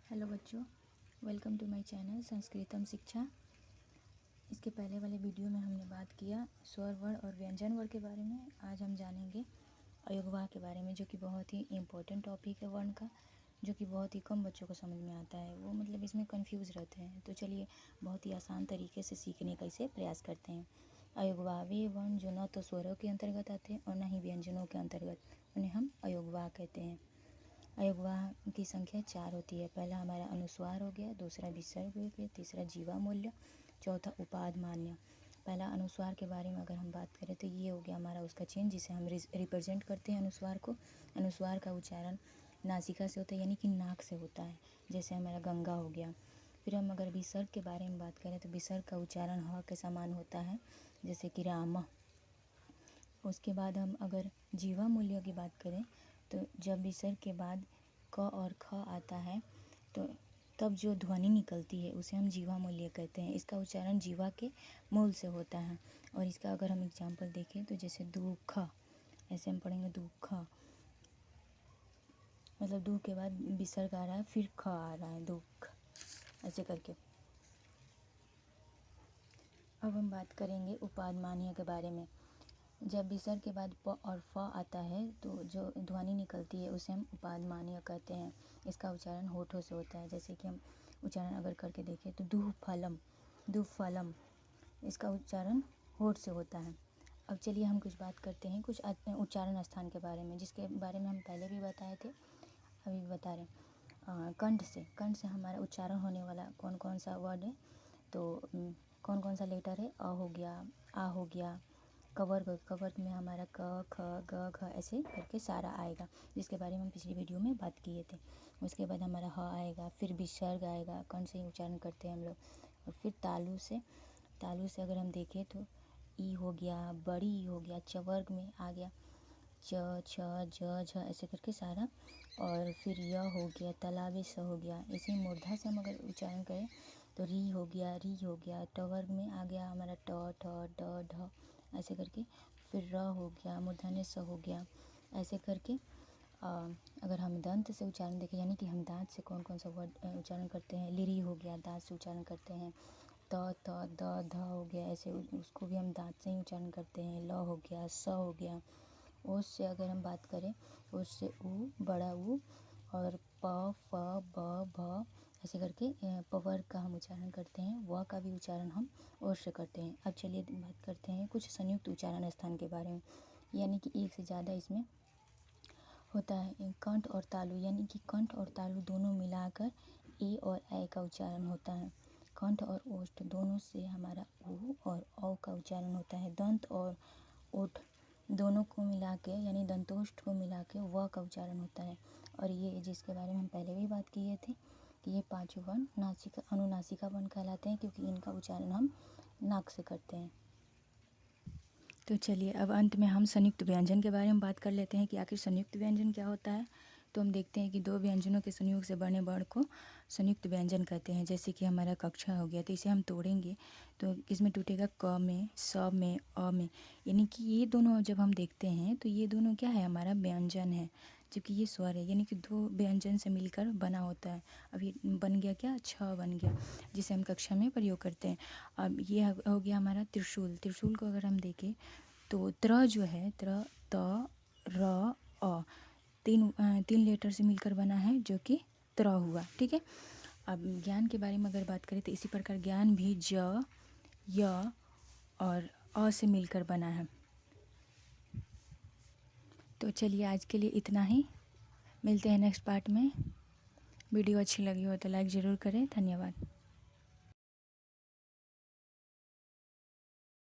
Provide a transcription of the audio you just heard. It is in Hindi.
हेलो बच्चों, वेलकम टू माय चैनल संस्कृतम शिक्षा। इसके पहले वाले वीडियो में हमने बात किया स्वर वर्ण और व्यंजन वर्ण के बारे में। आज हम जानेंगे अयोगवाह के बारे में, जो कि बहुत ही इम्पोर्टेंट टॉपिक है वर्ण का, जो कि बहुत ही कम बच्चों को समझ में आता है। वो मतलब इसमें कंफ्यूज रहते हैं। तो चलिए बहुत ही आसान तरीके से सीखने का इसे प्रयास करते हैं। अयोगवाह वे वर्ण जो न तो स्वरों के अंतर्गत आते हैं और न ही व्यंजनों के अंतर्गत, उन्हें हम अयोगवाह कहते हैं। अयोगवाह की संख्या 4 होती है। पहला हमारा अनुस्वार हो गया, दूसरा विसर्ग हो गया, तीसरा जीवा मूल्य, चौथा उपाद मान्य। पहला अनुस्वार के बारे में अगर हम बात करें तो ये हो गया हमारा उसका चिन्ह, जिसे हम रिप्रेजेंट करते हैं अनुस्वार को। अनुस्वार का उच्चारण नासिका से होता है, यानी कि नाक से होता है, जैसे हमारा गंगा हो गया। फिर हम अगर विसर्ग के बारे में बात करें तो विसर्ग का उच्चारण ह के समान होता है, जैसे कि राम। उसके बाद हम अगर जीवा मूल्य की बात करें तो जब विसर्ग के बाद क और ख आता है तो तब जो ध्वनि निकलती है उसे हम जीवा मूल्य कहते हैं। इसका उच्चारण जीवा के मूल से होता है। और इसका अगर हम एग्जाम्पल देखें तो जैसे दुख, ऐसे हम पढ़ेंगे दुख, मतलब दू के बाद विसर्ग आ रहा है, फिर ख आ रहा है, दुख, ऐसे करके। अब हम बात करेंगे उपाद मान्य के बारे में। जब विसर्ग के बाद प और फ आता है तो जो ध्वनि निकलती है उसे हम उपाद मान्य कहते हैं। इसका उच्चारण होठों से होता है। जैसे कि हम उच्चारण अगर करके देखें तो दुफलम, दुफलम, इसका उच्चारण होठ से होता है। अब चलिए हम कुछ बात करते हैं कुछ उच्चारण स्थान के बारे में, जिसके बारे में हम पहले भी बताए थे, अभी भी बता रहे हैं। कंठ से हमारा उच्चारण होने वाला कौन कौन सा वर्ड है, तो कौन कौन सा लेटर है, अ हो गया, आ हो गया। कवर्ग में हमारा क, ख, ग, घ, ऐसे करके सारा आएगा, जिसके बारे में हम पिछली वीडियो में बात किए थे। उसके बाद हमारा ह आएगा, फिर विसर्ग आएगा, कंठ से ही उच्चारण करते हैं हम लोग। और फिर तालु से अगर हम देखें तो ई हो गया, बड़ी ई हो गया, चवर्ग में आ गया, च, छ, ज, झ, ऐसे करके सारा। और फिर य हो गया, तालाबे स हो गया। इसी मूर्धा से हम अगर उच्चारण करें तो री हो गया, ट वर्ग में आ गया हमारा ट, ठ, ड, ढ, ऐसे करके। फिर र हो गया, मूर्धन्य स हो गया, ऐसे करके। अगर हम दंत से उच्चारण देखें, यानी कि हम दांत से कौन कौन सा वर्ड उच्चारण करते हैं, लिरी हो गया, दांत से उच्चारण करते हैं। त, द, ध हो गया, ऐसे उसको भी हम दांत से ही उच्चारण करते हैं। ल हो गया, स हो गया। ओस से अगर हम बात करें, ओस से ऊ, बड़ा ऊ, और प, फ, ब, भ, ऐसे करके पवर्ग का हम उच्चारण करते हैं। व का भी उच्चारण हम ओस से करते हैं। अब चलिए बात करते हैं कुछ संयुक्त उच्चारण स्थान के बारे में, यानी कि एक से ज़्यादा इसमें होता है। कंठ और तालु, यानी कि कंठ और तालु दोनों मिलाकर ए और ऐ का उच्चारण होता है। कंठ और ओष्ठ दोनों से हमारा ऊ और औ का उच्चारण होता है। दंत और ओठ दोनों को मिला के, यानी दंतोष्ठ को मिला के व का उच्चारण होता है। और ये जिसके बारे में हम पहले भी बात किए थे कि ये पांचों वर्ण नासिका अनुनासिका वर्ण कहलाते हैं, क्योंकि इनका उच्चारण हम नाक से करते हैं। तो चलिए अब अंत में हम संयुक्त व्यंजन के बारे में बात कर लेते हैं कि आखिर संयुक्त व्यंजन क्या होता है। तो हम देखते हैं कि दो व्यंजनों के संयोग से बने वर्ण को संयुक्त व्यंजन कहते हैं। जैसे कि हमारा कक्षा हो गया, तो इसे हम तोड़ेंगे तो किसमें टूटेगा, क में, स में, अ में, यानी कि ये दोनों जब हम देखते हैं तो ये दोनों क्या है, हमारा व्यंजन है, जबकि ये स्वर है, यानी कि दो व्यंजन से मिलकर बना होता है। अब ये बन गया क्या, छ बन गया, जिसे हम कक्षा में प्रयोग करते हैं। अब ये हो गया हमारा त्रिशूल। त्रिशूल को अगर हम देखें तो त्र जो है, त्र, त, र, अ, तीन लेटर से मिलकर बना है, जो कि त्र हुआ। ठीक है। अब ज्ञान के बारे में अगर बात करें तो इसी प्रकार ज्ञान भी ज, य और अ से मिलकर बना है। तो चलिए आज के लिए इतना ही, मिलते हैं नेक्स्ट पार्ट में। वीडियो अच्छी लगी हो तो लाइक ज़रूर करें। धन्यवाद।